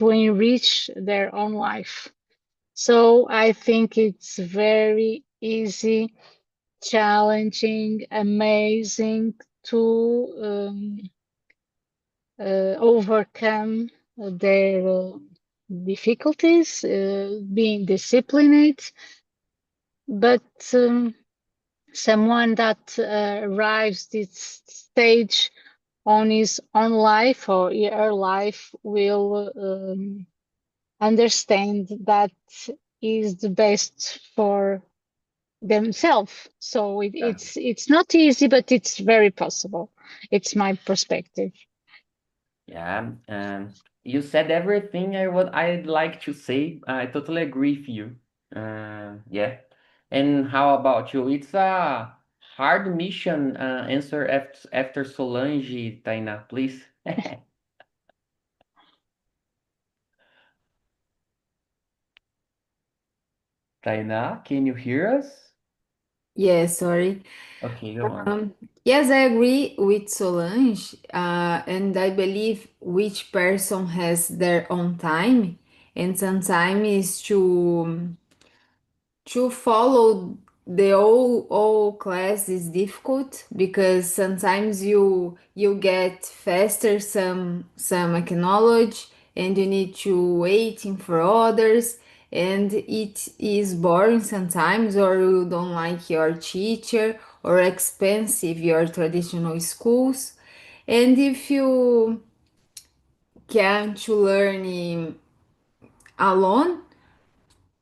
to enrich their own life. So I think it's very easy, challenging, amazing to overcome their difficulties, being disciplined, but someone that arrives this stage on his own life or her life will understand that is the best for themselves. So it's not easy, but it's very possible. It's my perspective. Yeah, you said everything I'd like to say. I totally agree with you. Yeah. And how about you? It's a hard mission. Answer after Solange, Taina, please. Taina, can you hear us? Yes, sorry. Okay, go on. Yes, I agree with Solange, and I believe which person has their own time, and sometimes is to follow the all class is difficult because sometimes you get faster some acknowledge and you need to waiting for others and it is boring sometimes or you don't like your teacher or expensive your traditional schools and if you can to learn alone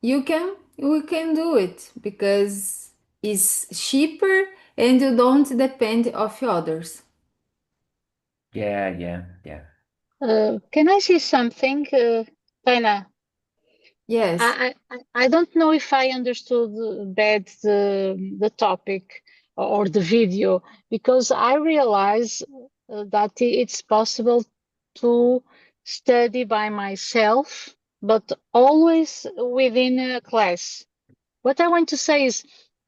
you can do it because it's cheaper and you don't depend of others. Yeah, yeah, yeah. Can I say something, Taina? Yes. I don't know if I understood bad the topic or the video because I realize that it's possible to study by myself, but always within a class. What I want to say is,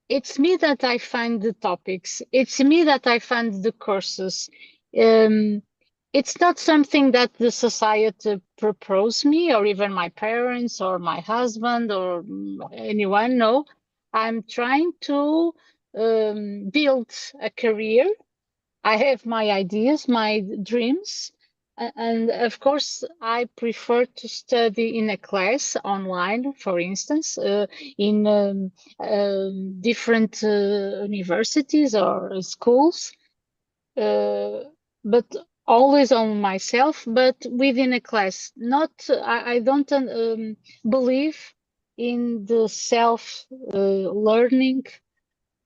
it's me that I find the topics. It's me that I find the courses. Um, it's not something that the society propose me, or even my parents, or my husband, or anyone. No, I'm trying to build a career. I have my ideas, my dreams, and of course, I prefer to study in a class online, for instance, in different universities or schools, uh, but always on myself, but within a class. Not, I don't believe in the self learning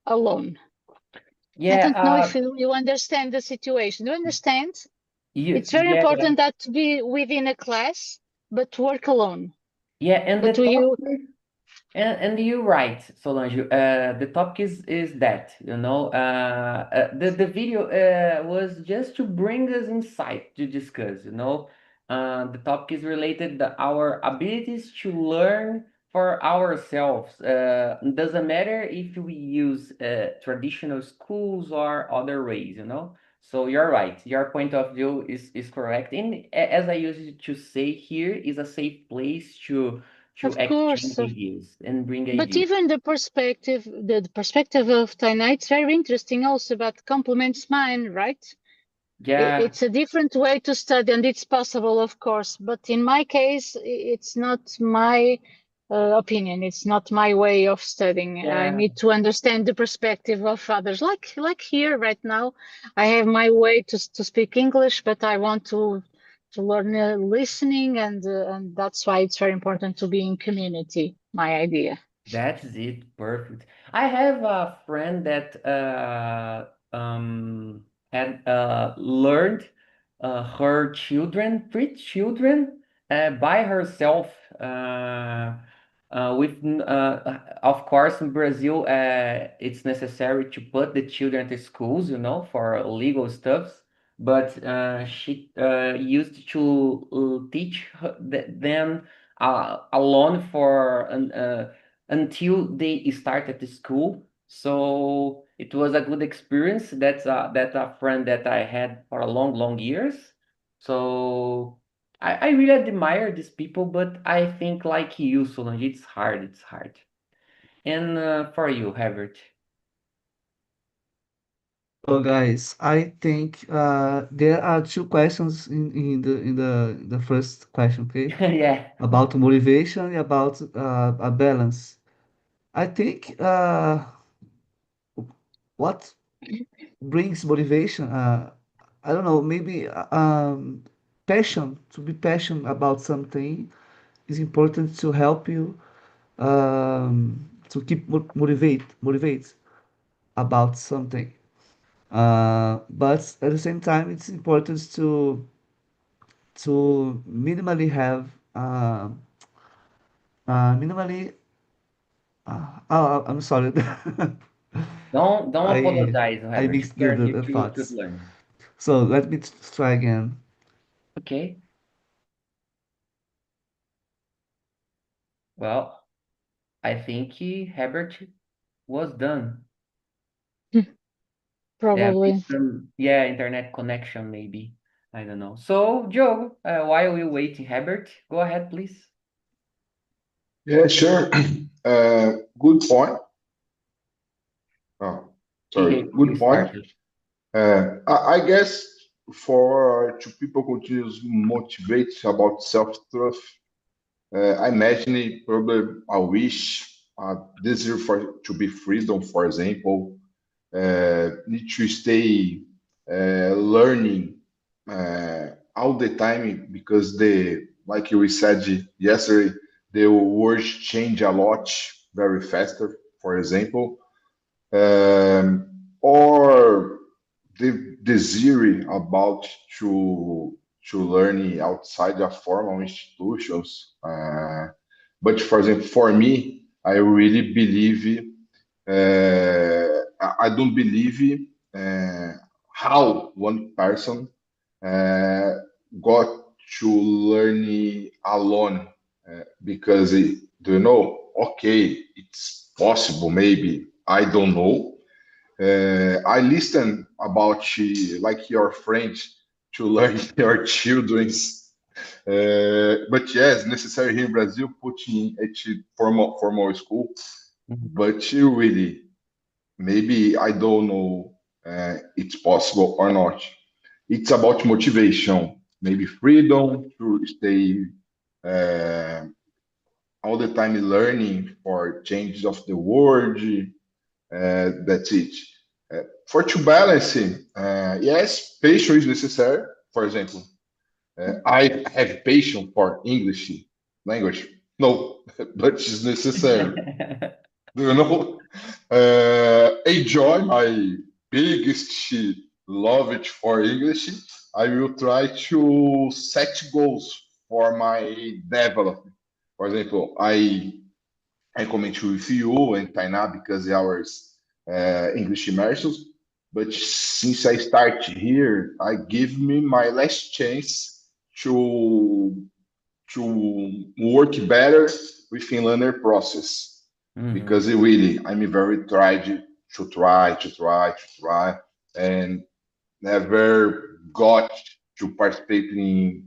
alone. I Yeah, don't know if you understand the situation. Do you understand? you, It's very yeah, important that to be within a class, but work alone. yeah, and But the we, and you're right, Solange. The topic is that, you know, the video was just to bring us insight to discuss, you know. The topic is related to our abilities to learn for ourselves. Doesn't matter if we use traditional schools or other ways, you know. So you're right. Your point of view is correct. And as I used to say, here is a safe place to of exchange course, ideas and bring but ideas. even the perspective of Taina, it's very interesting also, but complements mine, right? Yeah, It's a different way to study, and it's possible, of course. But in my case, it's not my opinion. It's not my way of studying. I yeah, need to understand the perspective of others. Like here right now, I have my way to speak English, but I want to learn listening, and that's why it's very important to be in community. My idea. that's it. Perfect. I have a friend that had learned her children, three children, by herself. Of course, in Brazil, it's necessary to put the children to schools, you know, for legal stuffs. But she used to teach them alone for until they started the school. So it was a good experience. That's a friend that I had for a long, long years. So I really admire these people, but I think like you, Solange, it's hard. It's hard. And for you, Herbert. So guys, I think there are two questions in the first question, okay? Yeah. About motivation and about a balance. I think what brings motivation, I don't know, maybe passion, to be passionate about something is important to help you to keep motivate about something. But at the same time, it's important to minimally have minimally. I'm sorry. Don't I apologize, I Herbert. mixed We are the here to thoughts. learn. So let me try again. Okay. Well, I think Herbert was done. Yeah, with Probably. some internet connection maybe. I don't know. So, Joe, while we waiting, Herbert, go ahead, please. Yeah, sure. Good point. Oh, sorry. You Good point. started. I guess for to people continue motivate about self-trust, I imagine it probably a wish, desire for to be freedom, for example, need to stay learning all the time because like we said yesterday, the words change a lot very faster. For example, or the desire about to learning outside of formal institutions. But for example, for me, I really believe. I don't believe how one person uh, got to learn alone because do you know? Okay, it's possible. Maybe I don't know. I listen about like your friends to learn your children's. But yes, necessary here in Brazil, putting at formal school. Mhm. But you really, maybe I don't know it's possible or not. It's about motivation, maybe freedom to stay uh, all the time learning for changes of the world. That's it. For to balancing, yes, patience is necessary. For example, I have patience for English language. No, but it's necessary. Do you know? Enjoy my biggest love it for English. I will try to set goals for my development. For example, I comment with you and Tainá because ours English immersions. But since I start here, I give me my last chance to work better within learner process because Mhm. it really I'm very tried to try and never got to participate in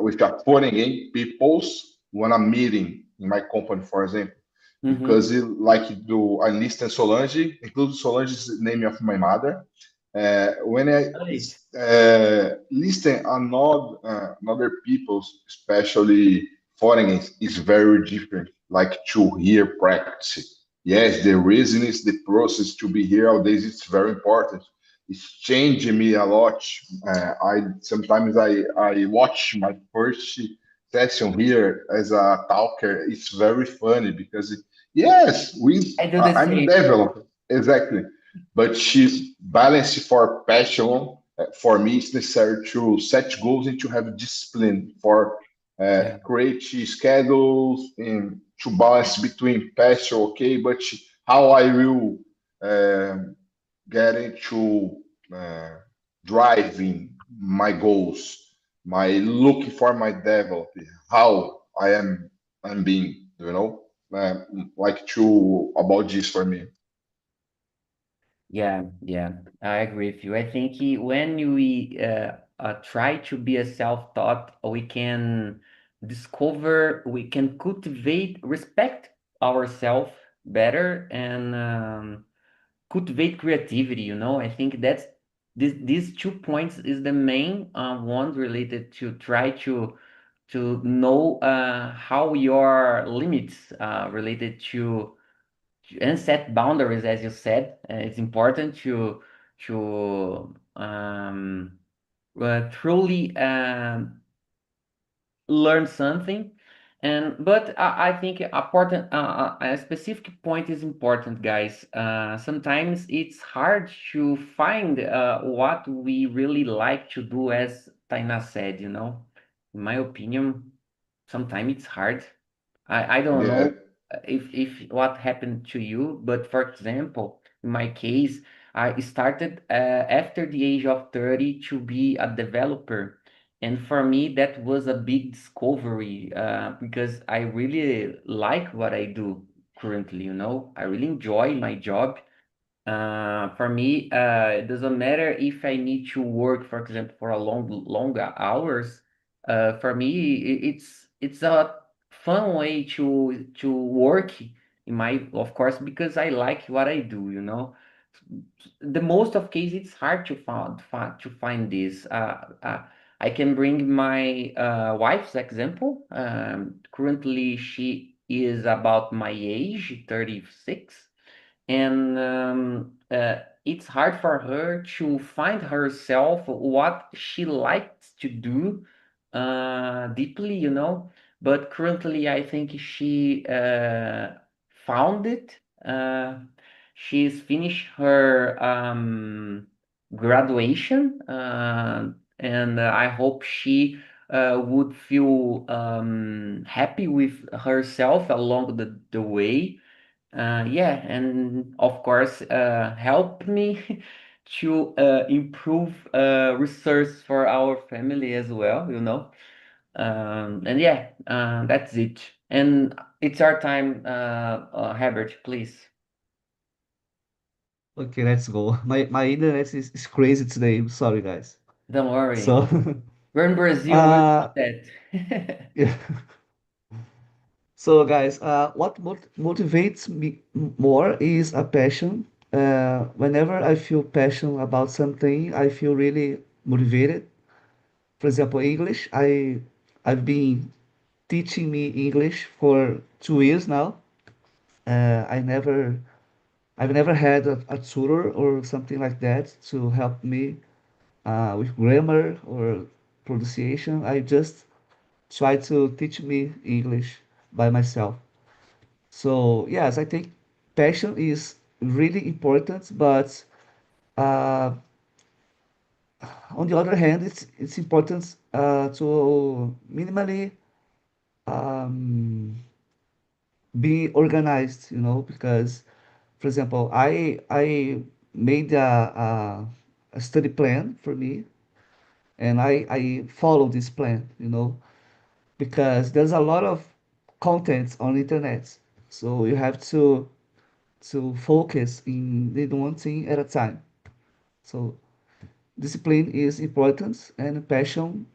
with a foreign peoples when I'm meeting in my company, for example, Mhm. because like do I listen Solange, include Solange is the name of my mother. When I Right. listen another people's, especially foreigners, is very different. Like to hear practice. Yes, the reason is the process to be here all days. It's very important. It's changing me a lot. I sometimes I watch my first session here as a talker. It's very funny because yes, I do the I'm same. developed exactly, but she balance for passion. For me, it's necessary to set goals and to have discipline for Yeah. create schedules and to balance between passion. Okay, but how I will um get into uh, driving my goals, my looking for my development, how I'm being, uh, like to about this for me. Yeah, I agree with you. I think when we try to be a self-taught, we can discover, we can cultivate, respect ourselves better, and cultivate creativity, you know. I think that's these 2 points is the main ones related to try to know how your limits related to and set boundaries, as you said. It's important to truly learn something. And but I think important a specific point is important, guys. Sometimes it's hard to find what we really like to do, as Taina said, you know. In my opinion, sometimes it's hard. I don't Yeah, know if what happened to you, but for example, in my case, I started after the age of 30 to be a developer. And for me, that was a big discovery because I really like what I do currently, you know. I really enjoy my job. For me, it doesn't matter if I need to work, for example, for a longer hours. For me, it's a fun way to work in my, of course, because I like what I do, you know. The most of case it's hard to find this. I can bring my wife's example. Currently, she is about my age, 36, and it's hard for her to find herself what she likes to do deeply, you know. But currently, I think she found it. She's finished her graduation, and I hope she would feel happy with herself along the way. Yeah, and of course, help me to improve research for our family as well, you know. And yeah, that's it. And it's our time, Herbert, please. Okay, let's go. My internet is crazy today. I'm sorry, guys. Don't worry. So, We're in Brazil, we uh, understand that. yeah. So, guys, what motivates me more is a passion. Whenever I feel passion about something, I feel really motivated. For example, English. I've been teaching me English for 2 years now. I've never had a tutor or something like that to help me with grammar or pronunciation. I just try to teach me English by myself. So yes, I think passion is really important, but uh, on the other hand, it's important to minimally um, be organized, you know, because, for example, I made a study plan for me, and I follow this plan, you know, because there's a lot of content on the internet, so you have to focus in one thing at a time. So discipline is important, and passion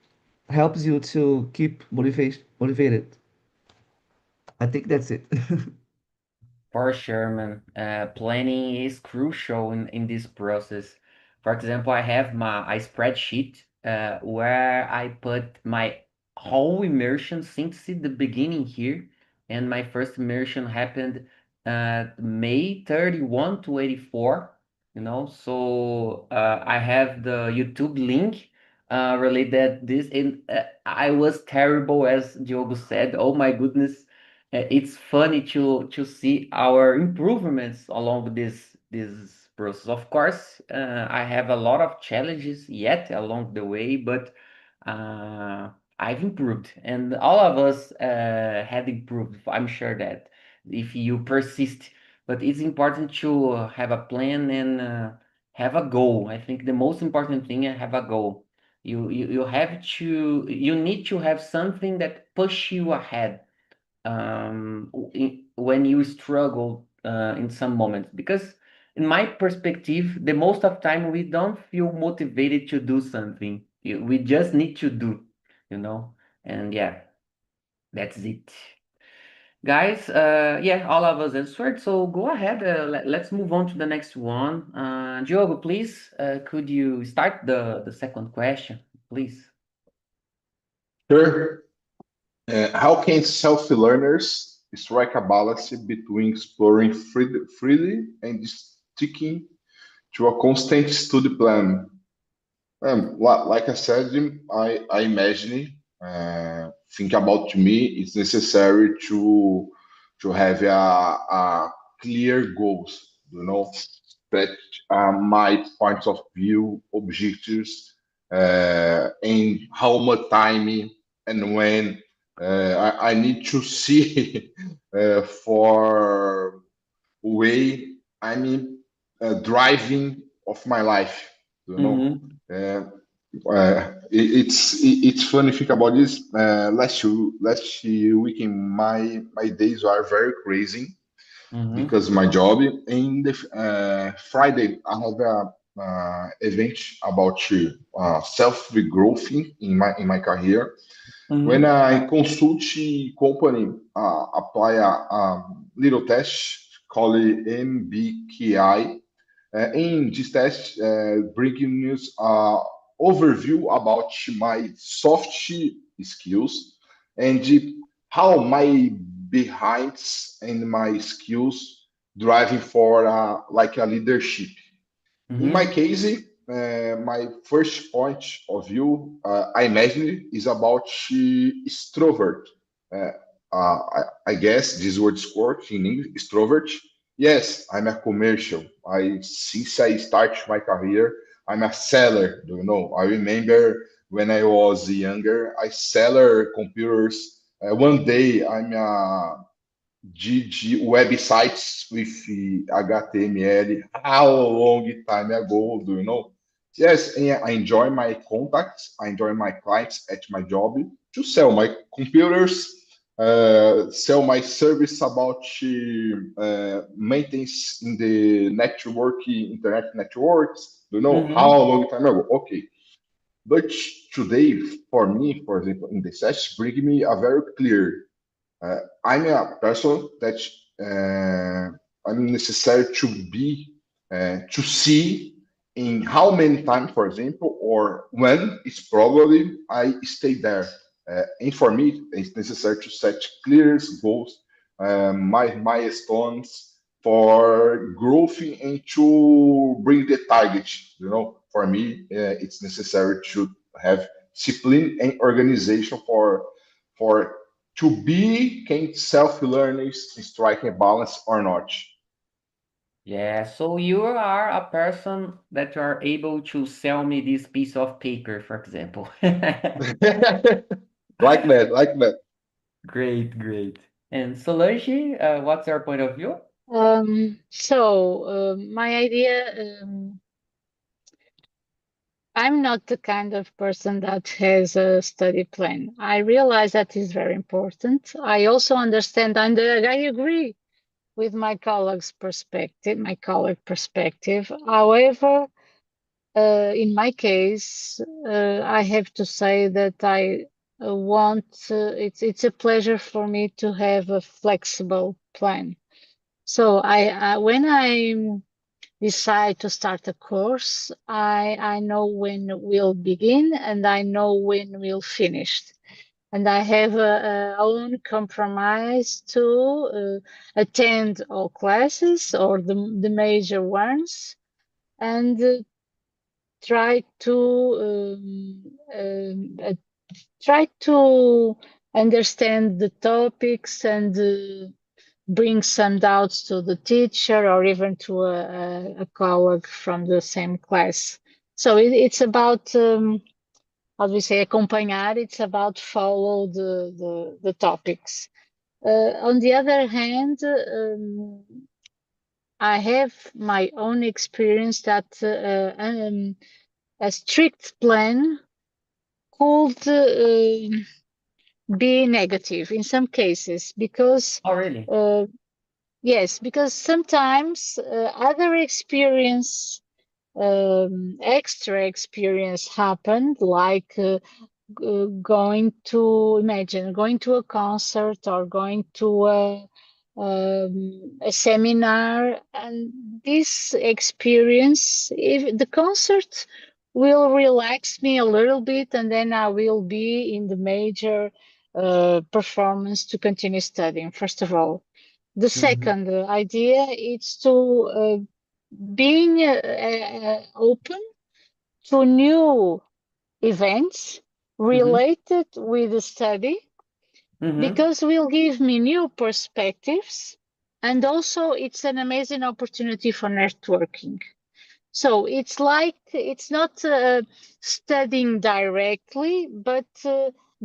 helps you to keep motivated. I think that's it. For sure, man. Planning is crucial in this process. For example, I have a spreadsheet where I put my whole immersion since the beginning here, and my first immersion happened May 31 to 84. You know, so I have the YouTube link related this, and I was terrible, as Diogo said. Oh my goodness, it's funny to see our improvements along this process. Of course, I have a lot of challenges yet along the way, but uh, I've improved, and all of us have improved. I'm sure that if you persist, but it's important to have a plan and have a goal. I think the most important thing is have a goal. You have to you need to have something that push you ahead when you struggle in some moments, because in my perspective the most of time we don't feel motivated to do something, We just need to do, and yeah, that's it. Guys, yeah, all of us answered, so go ahead. Let's move on to the next one. Diogo, please, could you start the second question, please? Sure. How can self-learners strike a balance between exploring freely and sticking to a constant study plan? Like I said, I imagine, think about me, it's necessary to have a clear goals, that my points of view, objectives, and how much time and when I need to see for way driving of my life, Mm-hmm. It's funny to think about this. Last weekend, my days are very crazy Mm-hmm. because my job. In the Friday, I have a event about self growth in my career. When Mm-hmm. I consult company, apply a little test called MBKI. In this test, bringing news overview about my soft skills and how my behinds and my skills driving for like a leadership. In my Mm-hmm. case, my first point of view, I imagine, is about extrovert. Uh, I guess this word is correct in English, extrovert. Yes, I'm a commercial. Since I start my career, I'm a seller. I remember when I was younger, I sell computers. One day, I'm a de websites with HTML. How long time ago, do you know? Yes, and I enjoy my contacts. I enjoy my clients at my job to sell my computers, sell my service about maintenance in the internet networks. Do you know how Mm-hmm. long time ago? Okay. But today, for me, for example, in the session, bring me a very clear I'm a person that I'm necessary to be to see in how many times, for example, or when it's probably I stay there. And for me, it's necessary to set clear goals, my milestones for growth and to bring the target. For me, it's necessary to have discipline and organization for to be can self-learning strike a balance or not. Yeah, so you are a person that are able to sell me this piece of paper, for example. Like that. Great, great. And Solange, what's your point of view? My idea, I'm not the kind of person that has a study plan. I realize that is very important. I also understand, and I agree with my colleague perspective. However, in my case, I have to say that I want, it's a pleasure for me to have a flexible plan. So when I decide to start a course, I know when we'll begin and I know when we'll finish. And I have a own compromise to attend all classes or the major ones and try to try to understand the topics and bring some doubts to the teacher or even to a colleague from the same class. So it's about, how do we say, acompanhar, it's about follow the topics. On the other hand, I have my own experience that a strict plan could be negative in some cases because Oh, really? yes, because sometimes other experience extra experience happened, like going to a concert or going to a seminar, and this experience, if the concert will relax me a little bit, and then I will be in the major performance to continue studying, first of all. The second idea is to being open to new events related with the study, because will give me new perspectives, and also it's an amazing opportunity for networking. So it's like, it's not studying directly, but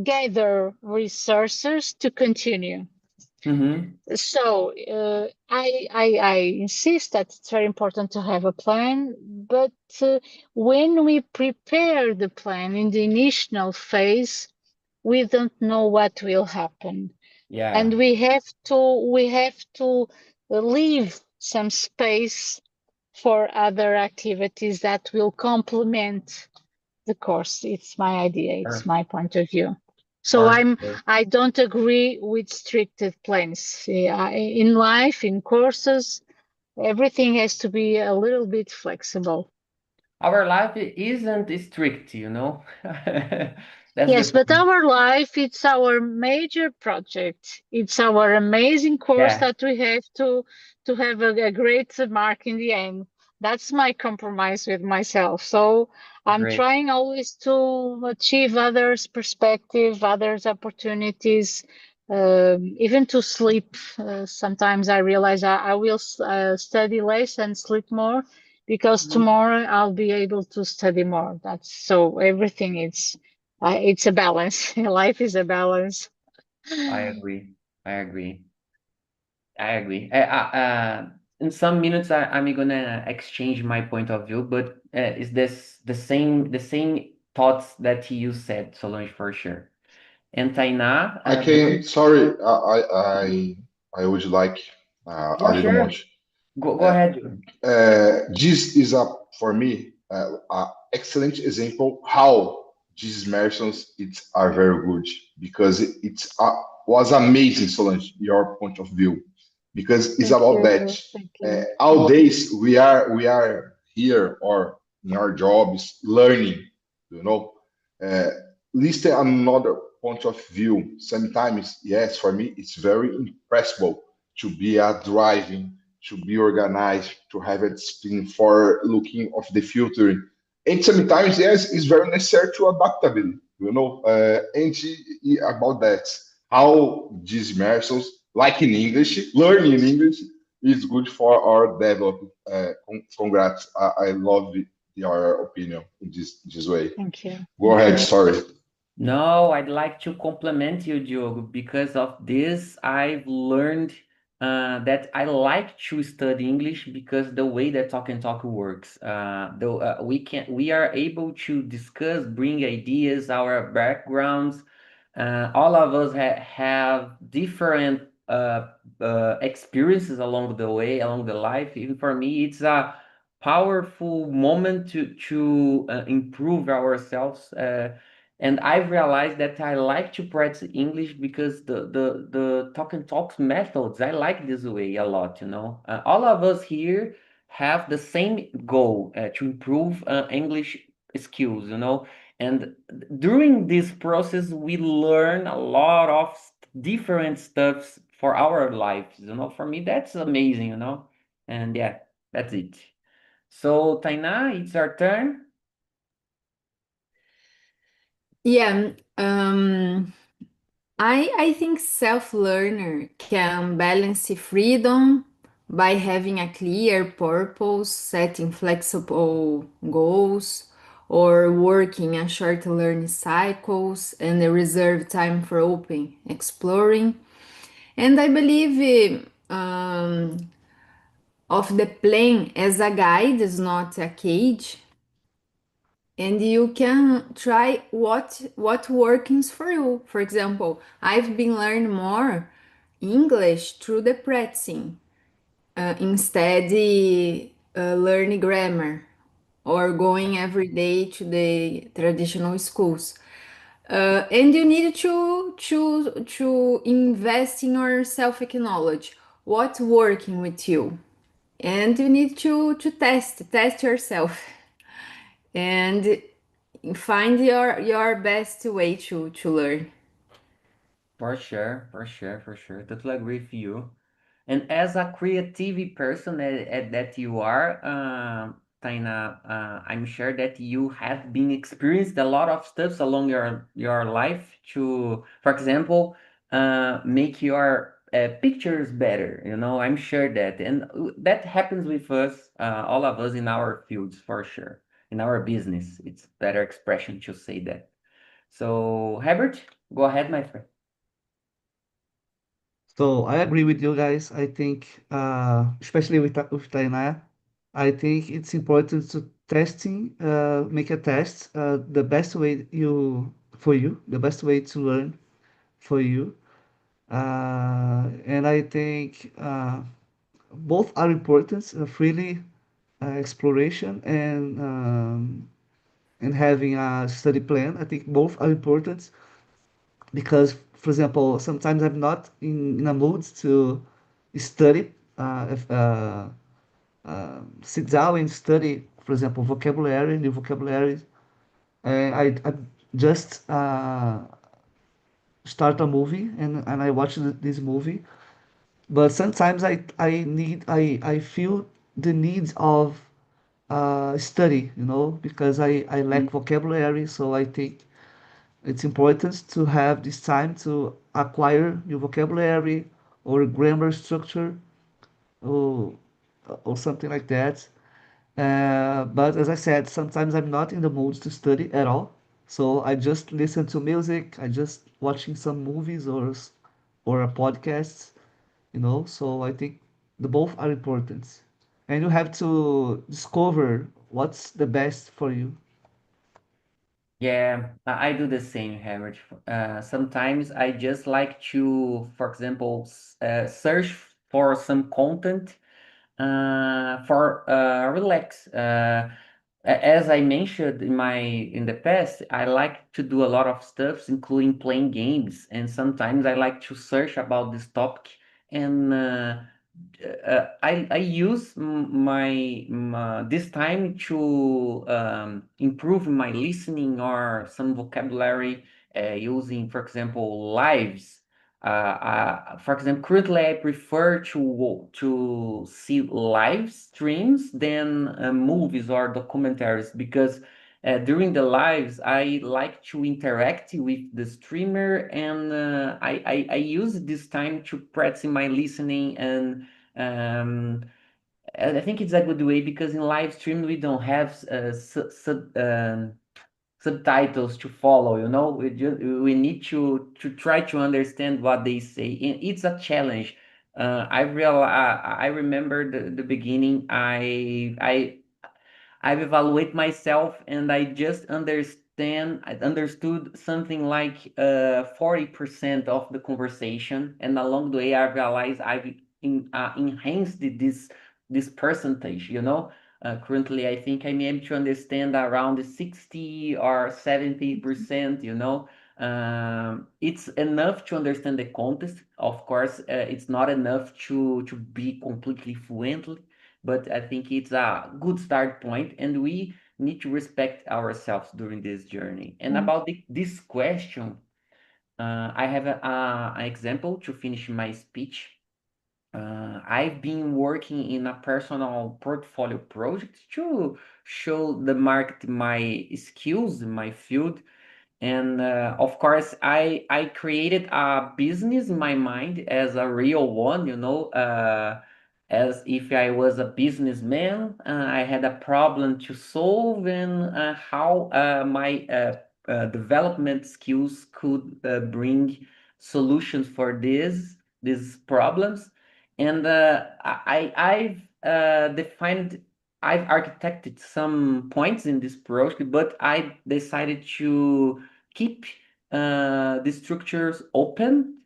gather resources to continue. So I insist that it's very important to have a plan, but when we prepare the plan in the initial phase, we don't know what will happen. And we have to leave some space for other activities that will complement the course. It's my idea. It's my point of view. So I don't agree with stricted plans. In life, in courses, everything has to be a little bit flexible. Our life isn't strict, you know. That's Yes, the but our life, it's our major project. It's our amazing course that we have to have a great mark in the end. That's my compromise with myself. So I'm Great. trying always to achieve others' perspective, others' opportunities, even to sleep. Sometimes I realize I will study less and sleep more, because tomorrow I'll be able to study more. That's so everything is. It's a balance. Life is a balance. I agree. I agree. I agree. In some minutes, I'm gonna exchange my point of view, but is this the same thoughts that you said, Solange, for sure. And Tainá, I can, sorry, I would like a for little sure. more. Go ahead. This is for me a excellent example how these Imersões are very good, because it's was amazing, Solange, your point of view, because it's Thank about that. you. Thank you. All days we are here or in our jobs learning, you know. Uh, Listen another point of view. Sometimes, yes, for me it's very impressible to be a driving, to be organized, to have a discipline for looking of the future. And sometimes, yes, it's very necessary to adaptability, you know. About that, how these immersions, like in English, learning in English is good for our development. Congrats. I love your opinion in this way. Thank you. Go ahead, sorry. No, I'd like to compliment you, Diogo. Because of this, I've learned that I like to study English, because the way that Talk and Talk works, though we are able to discuss, bring ideas, our backgrounds. All of us have different experiences along the way, along the life. Even for me, it's a powerful moment to improve ourselves. And I've realized that I like to practice English because the talk and talk methods, I like this way a lot, you know. All of us here have the same goal, to improve English skills, you know. And during this process, we learn a lot of different stuffs for our lives, you know. For me, that's amazing, you know. And yeah, that's it. So, Tainá, it's our turn. Yeah, I think self-learner can balance freedom by having a clear purpose, setting flexible goals, or working in short learning cycles and reserve time for open exploring. And I believe of the plane as a guide is not a cage, and you can try what works for you. For example, I've been learning more English through the practicing, instead learning grammar or going every day to the traditional schools. And you need to invest in your self-acknowledge what's working with you, and you need to test yourself and find your best way to learn. For sure, for sure, for sure. Totally agree with you. And as a creative person that you are, Taina, I'm sure that you have been experienced a lot of stuff along your life to, for example, make your pictures better. You know, I'm sure that, and that happens with us, all of us in our fields, for sure. In our business, it's better expression to say that. So, Herbert, go ahead, my friend. So I agree with you guys. I think, especially with Tainá, I think it's important to testing, make a test, the best way for you, the best way to learn for you. And I think both are important, freely exploration and having a study plan. I think both are important because, for example, sometimes I'm not in a mood to study, sit down and study, for example, vocabulary, new vocabulary. I just start a movie and I watch this movie. But sometimes I feel the need of study, because I lack vocabulary. So I think it's important to have this time to acquire new vocabulary or grammar structure or or something like that. But as I said, sometimes I'm not in the mood to study at all. So I just listen to music. I just watching some movies or a podcast, So I think the both are important, and you have to discover what's the best for you. Yeah, I do the same, Herbert. Sometimes I just like to, for example, search for some content for relax. As I mentioned in the past, I like to do a lot of stuff, including playing games, and sometimes I like to search about this topic and I use this time to improve my listening or some vocabulary using, for example, lives. For example, currently I prefer to see live streams than movies or documentaries because during the lives I like to interact with the streamer and I use this time to practice my listening and um, I think it's a good way because in live stream we don't have subtitles to follow, we need to try to understand what they say, and it's a challenge. I remember the beginning. I evaluate myself and I understood something like 40% of the conversation, and along the way I realized enhanced this percentage, currently I think I'm able to understand around 60 or 70%, it's enough to understand the context. Of course, it's not enough to be completely fluent, but I think it's a good start point, and we need to respect ourselves during this journey. And Mm. about this question, I have an example to finish my speech. I've been working in a personal portfolio project to show the market my skills in my field, and of course I created a business in my mind as a real one, as if I was a businessman. I had a problem to solve, and how my development skills could bring solutions for these problems. And I've architected some points in this project, but I decided to keep the structures open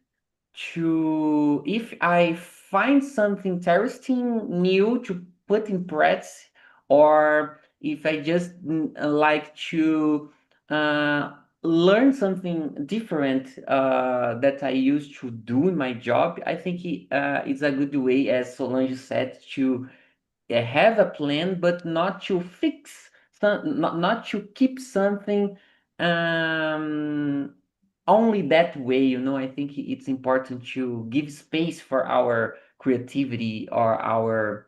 to, if I find something interesting new to put in practice, or if I just like to learn something different that I used to do in my job, I think it's a good way, as Solange said, to have a plan, but not to fix not to keep something only that way, you know. I think it's important to give space for our creativity or our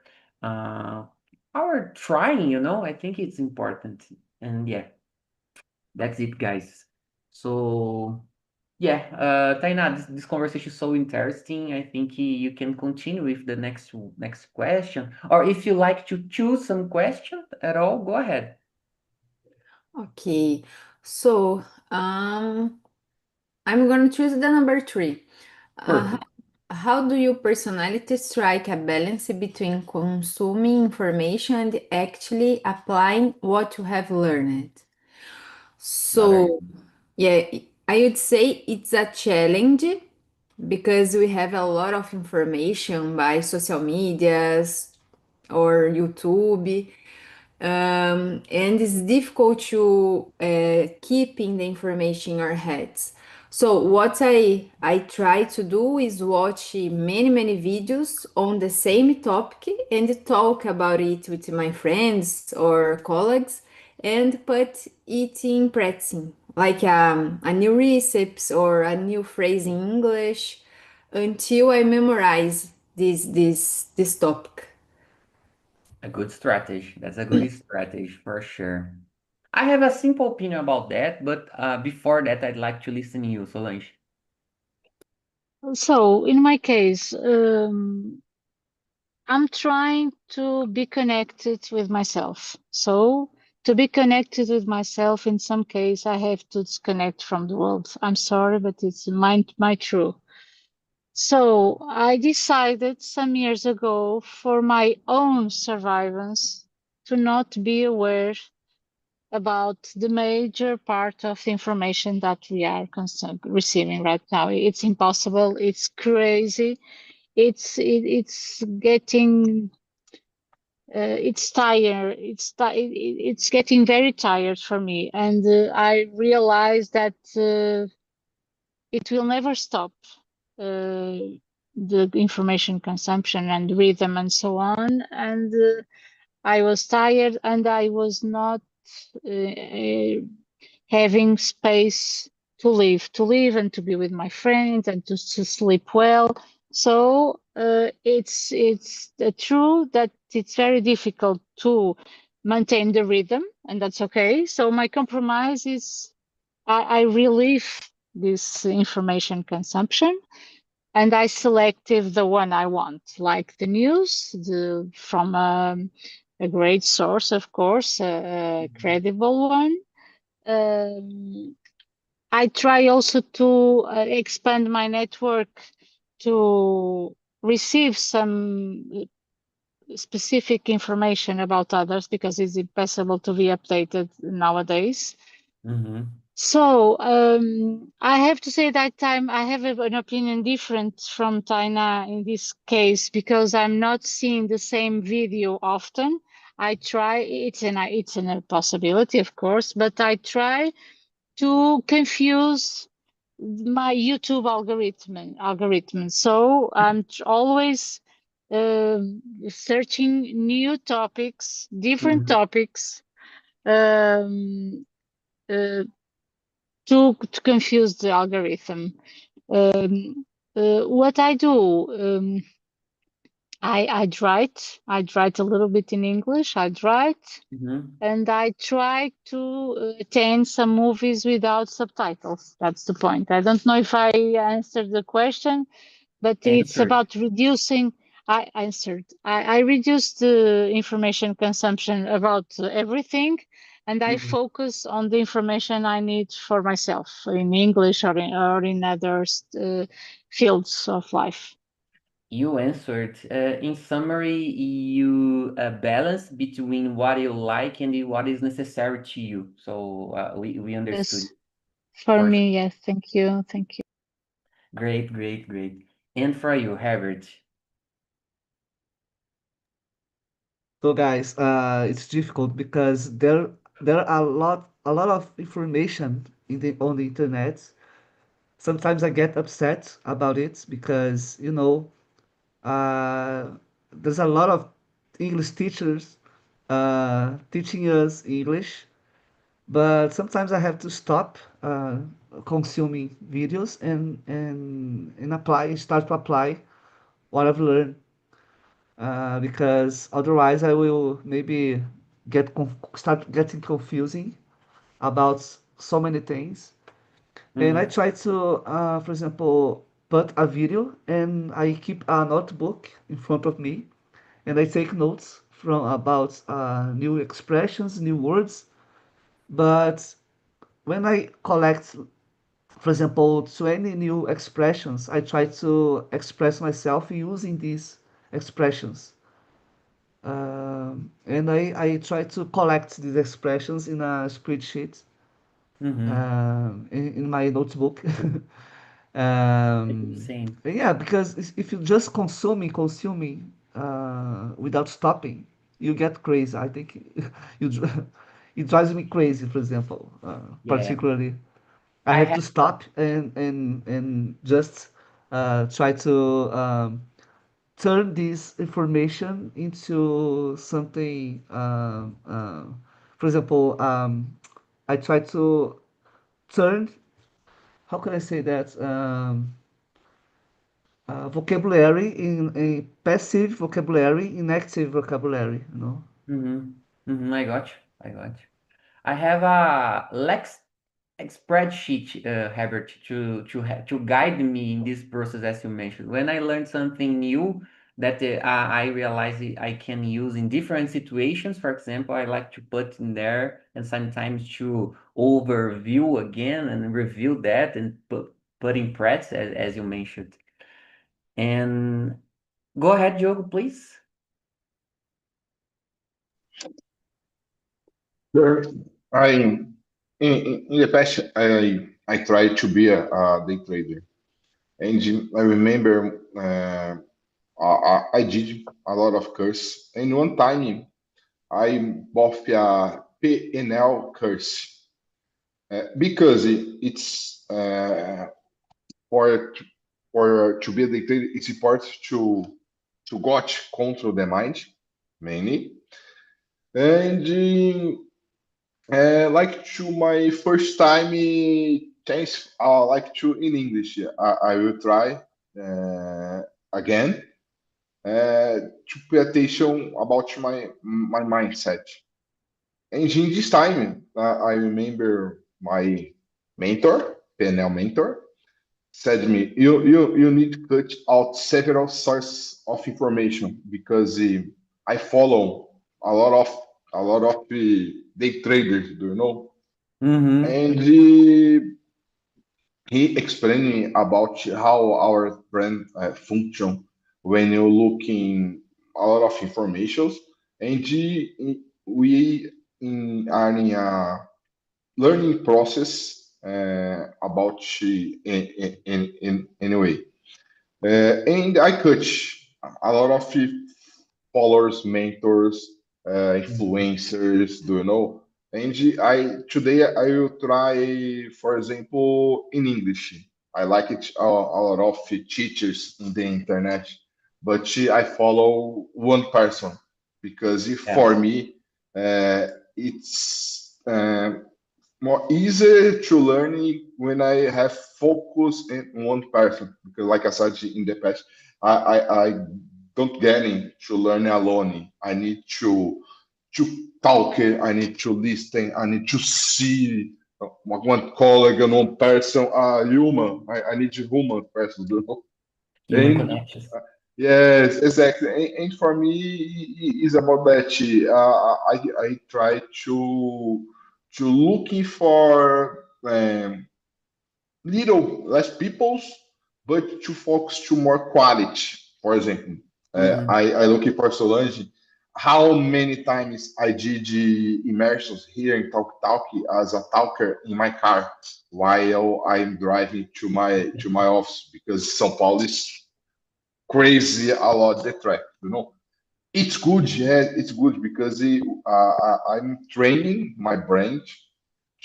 trying, you know. I think it's important. And yeah, that's it, guys. So yeah, Tainá, this conversation is so interesting. I think you can continue with the next question, or if you like to choose some question at all, go ahead. Okay, so I'm gonna choose the number 3. Perfect. How do your personality strike a balance between consuming information and actually applying what you have learned? Another. So, yeah, I would say it's a challenge because we have a lot of information by social medias or YouTube, and it's difficult to keeping the information in our heads. So what I try to do is watch many videos on the same topic and talk about it with my friends or colleagues and put it in practicing, like a new recipes or a new phrase in English until I memorize this topic. A good strategy. That's a good strategy for sure. I have a simple opinion about that, but before that, I'd like to listen to you, Solange. So in my case, I'm trying to be connected with myself. So to be connected with myself, in some case, I have to disconnect from the world. I'm sorry, but it's my truth. So I decided some years ago, for my own survivance, to not be aware about the major part of the information that we are receiving right now. It's impossible. It's crazy. It's getting it's tired. It's getting very tired for me, and I realize that it will never stop. The information consumption and rhythm and so on. And I was tired, and I was not having space to live and to be with my friends and to sleep well. So it's true that it's very difficult to maintain the rhythm, and that's okay. So my compromise is I relieve this information consumption, and I selected the one I want, like the news, from a great source, of course, a credible one. I try also to expand my network to receive some specific information about others, because it's impossible to be updated nowadays. So I have to say that I have an opinion different from Taina in this case, because I'm not seeing the same video often. I try, it's a possibility, of course, but I try to confuse my YouTube algorithm. So I'm always searching new topics, different topics, um, to confuse the algorithm. What I do, I'd write a little bit in English. I'd write, and I try to attend some movies without subtitles. That's the point. I don't know if I answered the question, but it's about reducing. I answered. I reduced the information consumption about everything, and I focus on the information I need for myself in English or in other fields of life. You answered. In summary, you balance between what you like and what is necessary to you. So we understood. Yes, for me, yes. Thank you. Thank you. Great. And for you, Herbert? So guys, it's difficult because there are a lot of information on the internet. Sometimes I get upset about it because uh, there's a lot of English teachers teaching us English, but sometimes I have to stop consuming videos and start to apply what I've learned because otherwise I will maybe start getting confusing about so many things. And I Mm-hmm. try to, for example, put a video and I keep a notebook in front of me and I take notes from about new expressions, new words. But when I collect, for example, 20 new expressions, I try to express myself using these expressions. And I try to collect these expressions in a spreadsheet Mm-hmm. in my notebook. I do the same. Yeah, because if you just consuming without stopping, you get crazy. I think you it drives me crazy. For example, Yeah. particularly, I I have have to stop and just try to turn this information into something. For example, I try to turn. How can I say that? Vocabulary in a passive vocabulary in active vocabulary. mm-hmm. Mm-hmm. I got you. I got you. I have a Lex a spreadsheet habit to guide me in this process as you mentioned. When I learn something new that I realize I can use in different situations, for example, I like to put in there and sometimes to overview again and review that and put in practice as you mentioned. And go ahead, Diogo, please. Sure. I in the past I tried to be a day trader, and I remember I did a lot of course, and one time I bought a PNL course because it's for to be a day trader. It's important to got control the mind mainly, and like to my first time chance, like to in English. I will try again to pay attention about my mindset. And in this time, I remember my mentor, PNL mentor, said to me, you need to cut out several sources of information because I follow a lot of day traders, do you know? Mm-hmm. And he explained about how our brain function when you're looking a lot of information, and we are in a learning process about in anyway. And I coach a lot of followers, mentors, influencers, do you know? And I today I will try, for example, in English. I like it a lot of teachers in the internet, but I follow one person because if Yeah. for me it's more easier to learn when I have focus in one person. Because, like I said in the past, I don't get in to learn alone. I need to talk. I need to listen. I need to see one colleague and one person, a human. I need a human person. You know? Human And connections. yes, exactly. And for me, it's about that. I try to looking for little less people's, but to focus to more quality. For example, Mm-hmm. I looking for Solange. How many times I did immersions here in Talk as a talker in my car while I'm driving to my office because São Paulo is crazy a lot the track, you know. It's good, yeah, it's good because I'm training my brain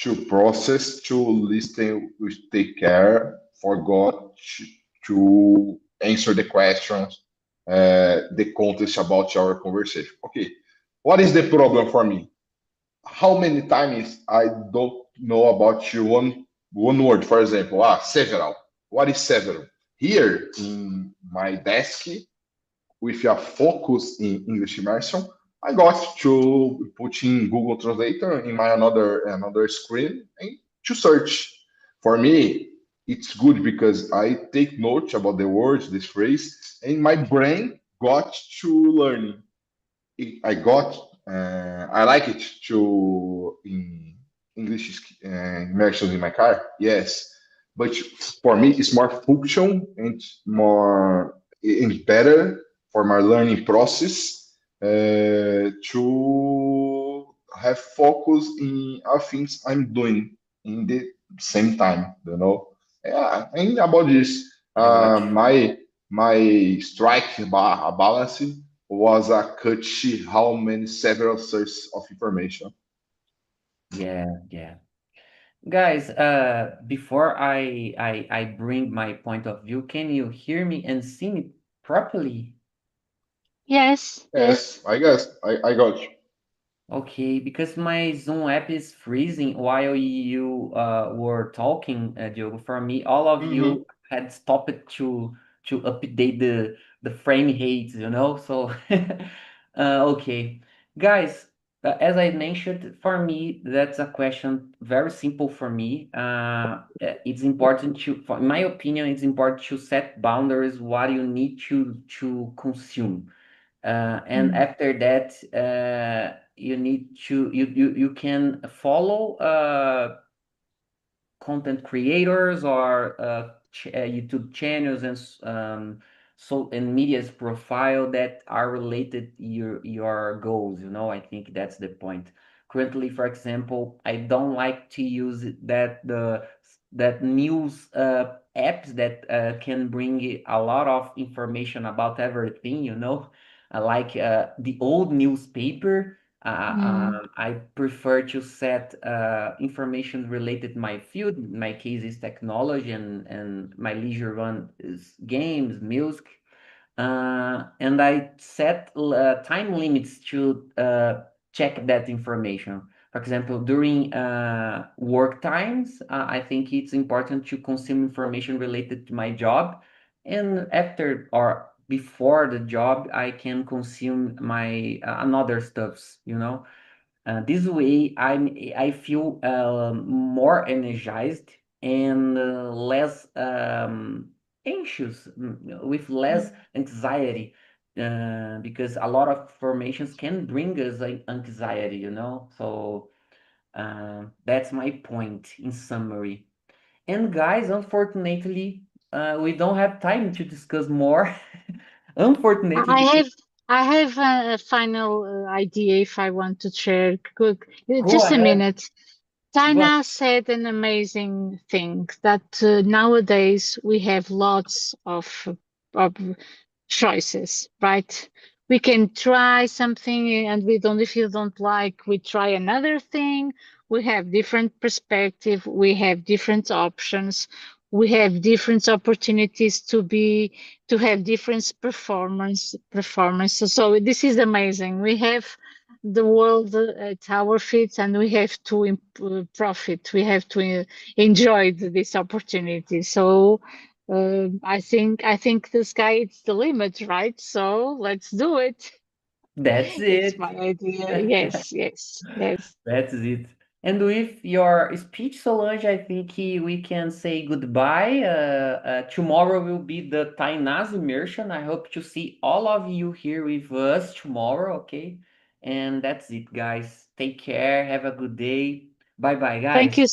to process, to listen with take care, for God to answer the questions, the context about our conversation. Okay, what is the problem for me? How many times I don't know about you one word, for example, several. What is several? Here in my desk, with a focus in English immersion, I got to put in Google Translator in my another screen and to search. For me, it's good because I take notes about the words, this phrase, and my brain got to learn. I like it to in English immersion in my car. Yes, but for me, it's more function and more and better for my learning process to have focus in all things I'm doing in the same time. You know, yeah. And about this, I got you. my strike balance was a cut how many several sources of information. Yeah. Guys, before I bring my point of view, can you hear me and see me properly? Yes, Yes, I guess I got you. Okay, because my Zoom app is freezing while you were talking, Diogo. For me, all of Mhm. you had stopped to update the frame rates, you know? So, okay. Guys, as I mentioned, for me, that's a question very simple for me. It's important to, in my opinion, it's important to set boundaries what you need to consume. And mm, after that, you need to you can follow content creators or YouTube channels and so and media's profile that are related your goals. You know, I think that's the point. Currently, for example, I don't like to use that news apps that can bring a lot of information about everything. You know, like the old newspaper. mm, I prefer to set information related to my field. In my case is technology, and my leisure one is games, music. And I set time limits to check that information. For example, during work times, I think it's important to consume information related to my job. And after or before the job, I can consume my another stuffs, you know. This way, I feel more energized and less anxious, with less anxiety, because a lot of formations can bring us like anxiety, you know. So that's my point in summary. And guys, unfortunately, we don't have time to discuss more. Unfortunately, I because have I have a final idea if I want to share. go Just a ahead. minute. Go. Tina said an amazing thing that nowadays we have lots of choices, right? We can try something and we don't, if you don't like, we try another thing. We have different perspective, we have different options, we have different opportunities to have different performance. So this is amazing. We have the world at our feet and we have to profit. We have to enjoy this opportunity. So I think the sky is the limit, right? So let's do it. That's It's it. my idea. Yes. That's it. And with your speech, Solange, I think we can say goodbye. Tomorrow will be the Tainaz immersion. I hope to see all of you here with us tomorrow, okay? And that's it, guys. Take care. Have a good day. Bye bye, Thank guys. you so